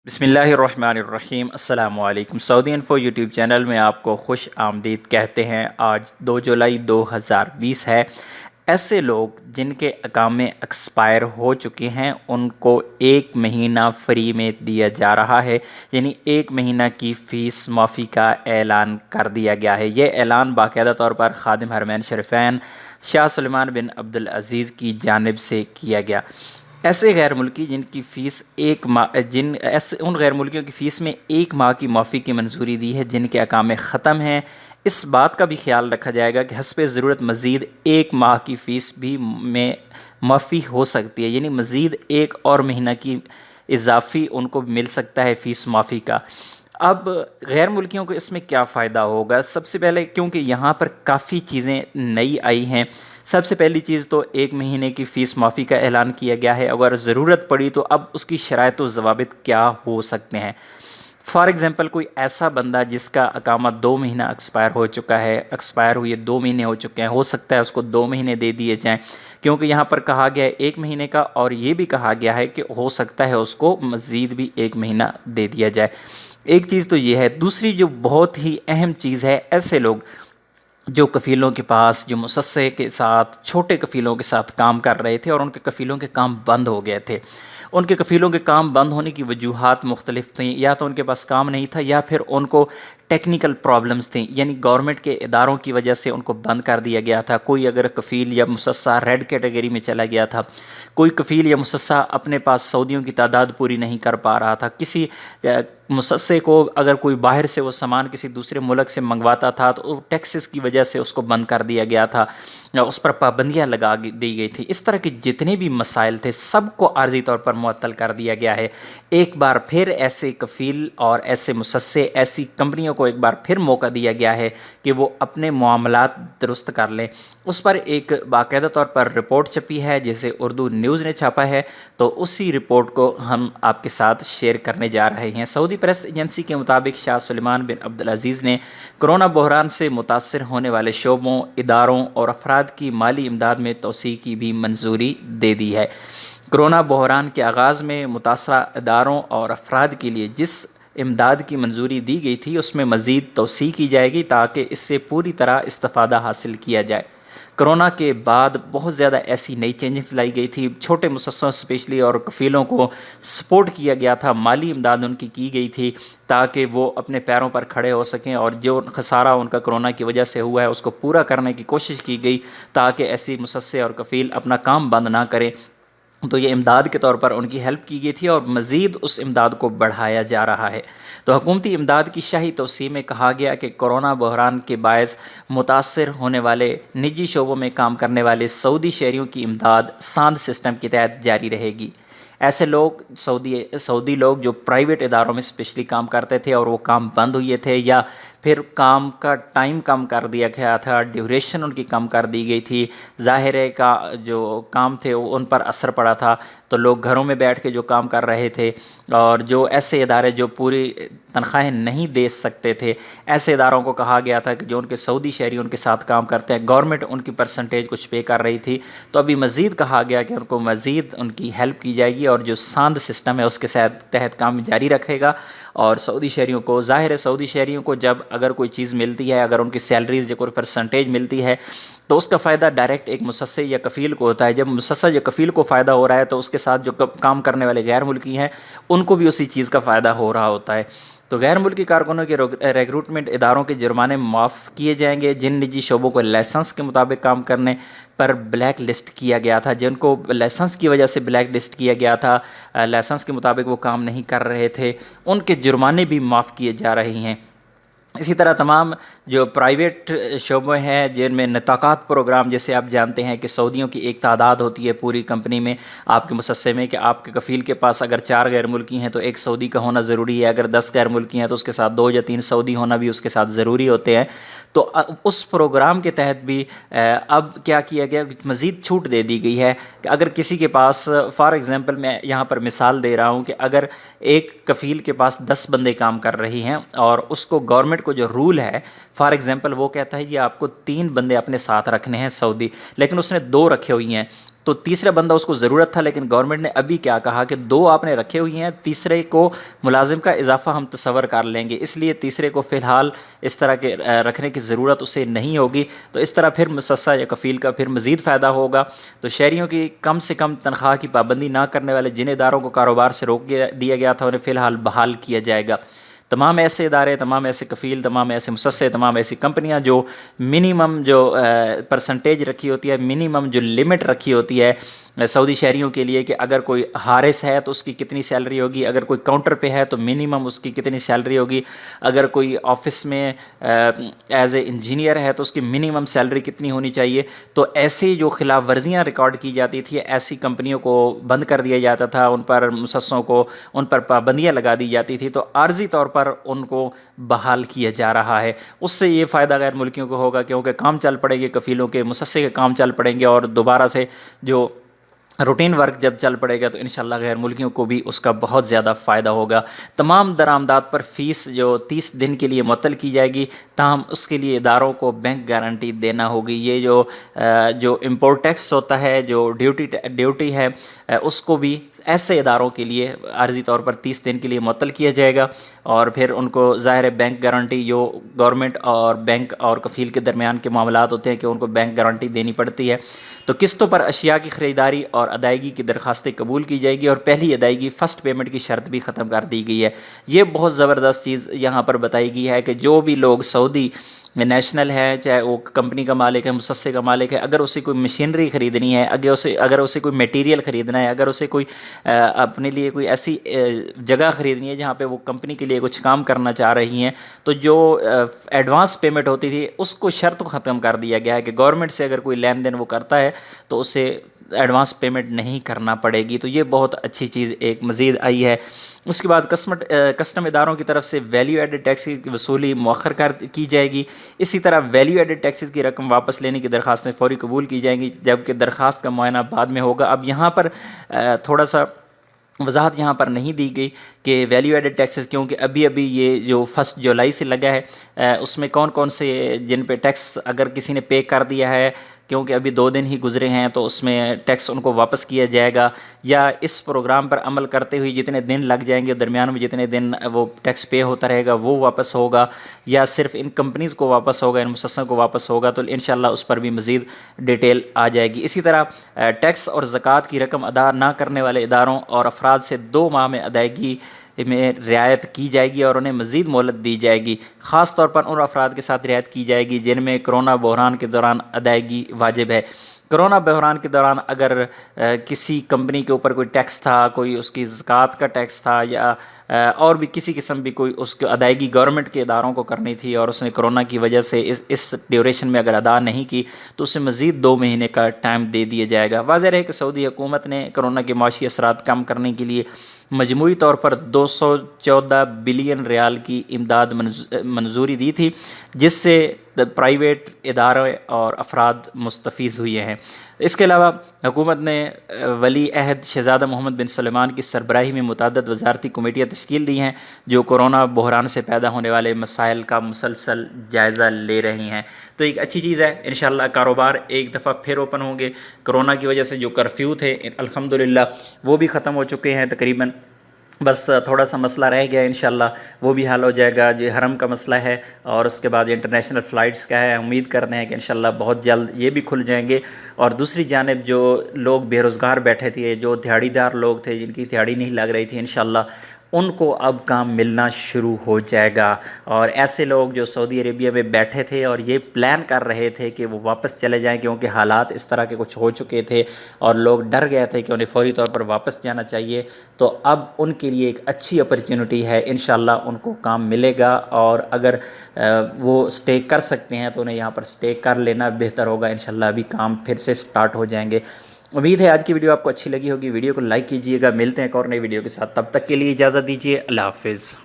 بسم اللہ الرحمن الرحیم۔ السلام علیکم۔ سعودی انفو یوٹیوب چینل میں آپ کو خوش آمدید کہتے ہیں۔ آج 2 جولائی 2020 ہے۔ ایسے لوگ جن کے اقامے ایکسپائر ہو چکے ہیں ان کو 1 مہینہ فری میں دیا جا رہا ہے، یعنی 1 مہینہ کی فیس معافی کا اعلان کر دیا گیا ہے۔ یہ اعلان باقاعدہ طور پر خادم حرمین شریفین شاہ سلمان بن عبدالعزیز کی جانب سے کیا گیا۔ ایسے غیر ملکی جن کی فیس ان غیر ملکیوں کی فیس میں 1 ماہ کی معافی کی منظوری دی ہے جن کے اقامے ختم ہیں، اس بات کا بھی خیال رکھا جائے گا کہ حسب ضرورت مزید 1 ماہ کی فیس بھی میں معافی ہو سکتی ہے، یعنی مزید 1 اور مہینہ کی اضافی ان کو مل سکتا ہے فیس معافی کا۔ اب غیر ملکیوں کو اس میں کیا فائدہ ہوگا؟ سب سے پہلے کیونکہ یہاں پر کافی چیزیں نئی آئی ہیں، سب سے پہلی چیز تو 1 مہینے کی فیس معافی کا اعلان کیا گیا ہے۔ اگر ضرورت پڑی تو اب اس کی شرائط و ضوابط کیا ہو سکتے ہیں؟ فار ایگزامپل کوئی ایسا بندہ جس کا اقامہ 2 مہینہ ایکسپائر ہو چکا ہے، ایکسپائر ہوئے 2 مہینے ہو چکے ہیں، ہو سکتا ہے اس کو 2 مہینے دے دیے جائیں، کیونکہ یہاں پر کہا گیا ہے 1 مہینے کا، اور یہ بھی کہا گیا ہے کہ ہو سکتا ہے اس کو مزید بھی 1 مہینہ دے دیا جائے۔ ایک چیز تو یہ ہے۔ دوسری جو بہت ہی اہم چیز ہے، ایسے لوگ جو کفیلوں کے پاس جو مسسے کے ساتھ چھوٹے کفیلوں کے ساتھ کام کر رہے تھے اور ان کے کفیلوں کے کام بند ہو گئے تھے، ان کے کفیلوں کے کام بند ہونے کی وجوہات مختلف تھیں، یا تو ان کے پاس کام نہیں تھا یا پھر ان کو ٹیکنیکل پرابلمز تھیں، یعنی گورنمنٹ کے اداروں کی وجہ سے ان کو بند کر دیا گیا تھا۔ کوئی اگر کفیل یا مسسہ ریڈ کیٹیگری میں چلا گیا تھا، کوئی کفیل یا مسسہ اپنے پاس سعودیوں کی تعداد پوری نہیں کر پا رہا تھا، کسی مسسے کو اگر کوئی باہر سے وہ سامان کسی دوسرے ملک سے منگواتا تھا تو ٹیکسز کی وجہ سے اس کو بند کر دیا گیا تھا، اس پر پابندیاں لگا دی گئی تھی۔ اس طرح کے جتنے بھی مسائل تھے سب کو عارضی طور پر معطل کر دیا گیا ہے۔ ایک بار پھر ایسے کفیل اور ایسے مسسے، ایسی کمپنیوں کو ایک بار پھر موقع دیا گیا ہے کہ وہ اپنے معاملات درست کر لیں۔ اس پر ایک باقاعدہ طور پر رپورٹ چھپی ہے جسے اردو نیوز نے چھاپا ہے، تو اسی رپورٹ کو ہم آپ کے ساتھ شیئر کرنے جا رہے ہیں۔ سعودی پریس ایجنسی کے مطابق شاہ سلمان بن عبدالعزیز نے کرونا بحران سے متاثر ہونے والے شعبوں، اداروں اور افراد کی مالی امداد میں توسیع کی بھی منظوری دے دی ہے۔ کرونا بحران کے آغاز میں متاثرہ اداروں اور افراد کے لیے جس امداد کی منظوری دی گئی تھی اس میں مزید توسیع کی جائے گی تاکہ اس سے پوری طرح استفادہ حاصل کیا جائے۔ کرونا کے بعد بہت زیادہ ایسی نئی چینجز لائی گئی تھی، چھوٹے مسسوں اسپیشلی اور کفیلوں کو سپورٹ کیا گیا تھا، مالی امداد ان کی گئی تھی تاکہ وہ اپنے پیروں پر کھڑے ہو سکیں، اور جو خسارہ ان کا کرونا کی وجہ سے ہوا ہے اس کو پورا کرنے کی کوشش کی گئی تاکہ ایسی مسسے اور کفیل اپنا کام بند نہ کریں۔ تو یہ امداد کے طور پر ان کی ہیلپ کی گئی تھی اور مزید اس امداد کو بڑھایا جا رہا ہے۔ تو حکومتی امداد کی شاہی توسیع میں کہا گیا کہ کرونا بحران کے باعث متاثر ہونے والے نجی شعبوں میں کام کرنے والے سعودی شہریوں کی امداد ساندھ سسٹم کے تحت جاری رہے گی۔ ایسے لوگ سعودی لوگ جو پرائیویٹ اداروں میں اسپیشلی کام کرتے تھے اور وہ کام بند ہوئے تھے، یا پھر کام کا ٹائم کم کر دیا گیا تھا، ڈیوریشن ان کی کم کر دی گئی تھی، ظاہر ہے کا جو کام تھے ان پر اثر پڑا تھا، تو لوگ گھروں میں بیٹھ کے جو کام کر رہے تھے، اور جو ایسے ادارے جو پوری تنخواہیں نہیں دے سکتے تھے، ایسے اداروں کو کہا گیا تھا کہ جو ان کے سعودی شہری ان کے ساتھ کام کرتے ہیں، گورنمنٹ ان کی پرسنٹیج کچھ پے کر رہی تھی، تو ابھی مزید کہا گیا کہ ان کو مزید ان کی ہیلپ کی جائے گی، اور جو ساندھ سسٹم ہے اس کے تحت کام جاری رکھے گا۔ اور سعودی شہریوں کو، ظاہر ہے سعودی شہریوں کو جب اگر کوئی چیز ملتی ہے، اگر ان کی سیلریز یا کوئی پرسنٹیج ملتی ہے تو اس کا فائدہ ڈائریکٹ ایک مسسے یا کفیل کو ہوتا ہے۔ جب مسسے یا کفیل کو فائدہ ہو رہا ہے تو اس کے ساتھ جو کام کرنے والے غیر ملکی ہیں ان کو بھی اسی چیز کا فائدہ ہو رہا ہوتا ہے۔ تو غیر ملکی کارکنوں کے ریکروٹمنٹ اداروں کے جرمانے معاف کیے جائیں گے جن نجی شعبوں کو لائسنس کے مطابق کام کرنے پر بلیک لسٹ کیا گیا تھا، جن کو لائسنس کی وجہ سے بلیک لسٹ کیا گیا تھا، لائسنس کے مطابق وہ کام نہیں کر رہے تھے، ان کے جرمانے بھی معاف کیے جا رہے ہیں۔ اسی طرح تمام جو پرائیویٹ شعبے ہیں جن میں نطاقات پروگرام، جیسے آپ جانتے ہیں کہ سعودیوں کی ایک تعداد ہوتی ہے پوری کمپنی میں، آپ کے مسسے میں، کہ آپ کے کفیل کے پاس اگر 4 غیر ملکی ہیں تو 1 سعودی کا ہونا ضروری ہے، اگر 10 غیر ملکی ہیں تو اس کے ساتھ 2 یا 3 سعودی ہونا بھی اس کے ساتھ ضروری ہوتے ہیں۔ تو اس پروگرام کے تحت بھی اب کیا کیا گیا، مزید چھوٹ دے دی گئی ہے کہ اگر کسی کے پاس، فار ایگزامپل میں یہاں پر مثال دے رہا ہوں کہ اگر ایک کفیل کے پاس 10 بندے کام کر رہی ہیں اور اس کو گورنمنٹ گورنمنٹ کو جو رول ہے، فار ایگزامپل وہ کہتا ہے یہ آپ کو 3 بندے اپنے ساتھ رکھنے ہیں سعودی، لیکن اس نے 2 رکھے ہوئی ہیں، تو تیسرا بندہ اس کو ضرورت تھا، لیکن گورنمنٹ نے ابھی کیا کہا کہ 2 آپ نے رکھے ہوئی ہیں، تیسرے کو ملازم کا اضافہ ہم تصور کر لیں گے، اس لیے تیسرے کو فی الحال اس طرح کے رکھنے کی ضرورت اسے نہیں ہوگی، تو اس طرح پھر مسسہ یا کفیل کا پھر مزید فائدہ ہوگا۔ تو شہریوں کی کم سے کم تنخواہ کی پابندی نہ کرنے والے جن اداروں کو کاروبار سے روک دیا گیا تھا انہیں فی الحال بحال کیا جائے گا۔ تمام ایسے ادارے، تمام ایسے کفیل، تمام ایسے مؤسسے، تمام ایسی کمپنیاں جو منیمم جو پرسنٹیج رکھی ہوتی ہے، منیمم جو لمٹ رکھی ہوتی ہے سعودی شہریوں کے لیے کہ اگر کوئی حارس ہے تو اس کی کتنی سیلری ہوگی، اگر کوئی کاؤنٹر پہ ہے تو منیمم اس کی کتنی سیلری ہوگی، اگر کوئی آفس میں ایز اے انجینئر ہے تو اس کی منیمم سیلری کتنی ہونی چاہیے، تو ایسی جو خلاف ورزیاں ریکارڈ کی جاتی تھی ایسی کمپنیوں کو بند کر دیا جاتا تھا، ان پر مؤسسوں کو ان پر پابندیاں لگا دی جاتی تھی، تو عارضی طور پر ان کو بحال کیا جا رہا ہے۔ اس سے یہ فائدہ غیر ملکیوں کو ہوگا کیونکہ کام چل پڑے گے، کفیلوں کے مؤسسے کے کام چل پڑیں گے، اور دوبارہ سے جو روٹین ورک جب چل پڑے گا تو انشاءاللہ غیر ملکیوں کو بھی اس کا بہت زیادہ فائدہ ہوگا۔ تمام درآمدات پر فیس جو 30 دن کے لیے معطل کی جائے گی، تاہم اس کے لیے اداروں کو بینک گارنٹی دینا ہوگی۔ یہ جو امپورٹ ٹیکس ہوتا ہے، جو ڈیوٹی ہے، اس کو بھی ایسے اداروں کے لیے عارضی طور پر 30 دن کے لیے معطل کیا جائے گا، اور پھر ان کو ظاہر ہے بینک گارنٹی جو گورنمنٹ اور بینک اور کفیل کے درمیان کے معاملات ہوتے ہیں کہ ان کو بینک گارنٹی دینی پڑتی ہے۔ تو قسطوں پر اشیاء کی خریداری اور ادائیگی کی درخواستیں قبول کی جائے گی، اور پہلی ادائیگی فرسٹ پیمنٹ کی شرط بھی ختم کر دی گئی ہے۔ یہ بہت زبردست چیز یہاں پر بتائی گئی ہے کہ جو بھی لوگ سعودی نیشنل ہے، چاہے وہ کمپنی کا مالک ہے، مؤسسے کا مالک ہے، اگر اسے کوئی مشینری خریدنی ہے، اگر اسے کوئی میٹیریل خریدنا ہے، اگر اسے کوئی اپنے لیے کوئی ایسی جگہ خریدنی ہے جہاں پہ وہ کمپنی کے لیے کچھ کام کرنا چاہ رہی ہیں، تو جو ایڈوانس پیمنٹ ہوتی تھی اس کو شرط ختم کر دیا گیا ہے کہ گورنمنٹ سے اگر کوئی لین دین وہ کرتا ہے تو اسے ایڈوانس پیمنٹ نہیں کرنا پڑے گی۔ تو یہ بہت اچھی چیز ایک مزید آئی ہے۔ اس کے بعد کسٹم اداروں کی طرف سے ویلیو ایڈڈ ٹیکس کی وصولی مؤخر کی جائے گی۔ اسی طرح ویلیو ایڈڈ ٹیکسز کی رقم واپس لینے کی درخواستیں فوری قبول کی جائیں گی، جبکہ درخواست کا معائنہ بعد میں ہوگا۔ اب یہاں پر تھوڑا سا وضاحت یہاں پر نہیں دی گئی کہ ویلیو ایڈڈ ٹیکسز، کیونکہ ابھی یہ جو 1 جولائی سے لگا ہے، اس میں کون کون سے جن پہ ٹیکس اگر کسی نے پے کر دیا ہے، کیونکہ ابھی 2 دن ہی گزرے ہیں، تو اس میں ٹیکس ان کو واپس کیا جائے گا، یا اس پروگرام پر عمل کرتے ہوئے جتنے دن لگ جائیں گے درمیان میں جتنے دن وہ ٹیکس پے ہوتا رہے گا وہ واپس ہوگا، یا صرف ان کمپنیز کو واپس ہوگا، ان مؤسسوں کو واپس ہوگا، تو انشاءاللہ اس پر بھی مزید ڈیٹیل آ جائے گی۔ اسی طرح ٹیکس اور زکوٰۃ کی رقم ادا نہ کرنے والے اداروں اور افراد سے 2 ماہ میں ادائیگی میں رعایت کی جائے گی اور انہیں مزید مہلت دی جائے گی۔ خاص طور پر ان افراد کے ساتھ رعایت کی جائے گی جن میں کرونا بحران کے دوران ادائیگی واجب ہے۔ کرونا بحران کے دوران اگر کسی کمپنی کے اوپر کوئی ٹیکس تھا، کوئی اس کی زکوٰۃ کا ٹیکس تھا، یا اور بھی کسی قسم بھی کوئی اس کی ادائیگی گورنمنٹ کے اداروں کو کرنی تھی، اور اس نے کرونا کی وجہ سے اس ڈیوریشن میں اگر ادا نہیں کی تو اسے مزید 2 مہینے کا ٹائم دے دیا جائے گا۔ واضح ہے کہ سعودی حکومت نے کرونا کے معاشی اثرات کم کرنے کے لیے مجموعی طور پر 214 بلین ریال کی امداد منظوری دی تھی، جس سے پرائیویٹ ادارے اور افراد مستفیض ہوئے ہیں۔ اس کے علاوہ حکومت نے ولی عہد شہزادہ محمد بن سلمان کی سربراہی میں متعدد وزارتی کمیٹیاں تشکیل دی ہیں جو کورونا بحران سے پیدا ہونے والے مسائل کا مسلسل جائزہ لے رہی ہیں۔ تو ایک اچھی چیز ہے، انشاءاللہ کاروبار ایک دفعہ پھر اوپن ہوں گے۔ کرونا کی وجہ سے جو کرفیو تھے الحمدللہ وہ بھی ختم ہو چکے ہیں تقریباً، بس تھوڑا سا مسئلہ رہ گیا، انشاءاللہ وہ بھی حل ہو جائے گا۔ جو حرم کا مسئلہ ہے اور اس کے بعد انٹرنیشنل فلائٹس کا ہے، امید کرتے ہیں کہ انشاءاللہ بہت جلد یہ بھی کھل جائیں گے۔ اور دوسری جانب جو لوگ بے روزگار بیٹھے تھے، جو دیہڑی دار لوگ تھے جن کی دیہڑی نہیں لگ رہی تھی، انشاءاللہ ان کو اب کام ملنا شروع ہو جائے گا۔ اور ایسے لوگ جو سعودی عربیہ میں بیٹھے تھے اور یہ پلان کر رہے تھے کہ وہ واپس چلے جائیں کیونکہ حالات اس طرح کے کچھ ہو چکے تھے اور لوگ ڈر گئے تھے کہ انہیں فوری طور پر واپس جانا چاہیے، تو اب ان کے لیے ایک اچھی اپرچونٹی ہے، انشاءاللہ ان کو کام ملے گا۔ اور اگر وہ سٹے کر سکتے ہیں تو انہیں یہاں پر سٹے کر لینا بہتر ہوگا، انشاءاللہ ابھی کام پھر سے سٹارٹ ہو جائیں گے۔ امید ہے آج کی ویڈیو آپ کو اچھی لگی ہوگی، ویڈیو کو لائک کیجئے گا۔ ملتے ہیں ایک اور نئی ویڈیو کے ساتھ، تب تک کے لیے اجازت دیجیے، اللہ حافظ۔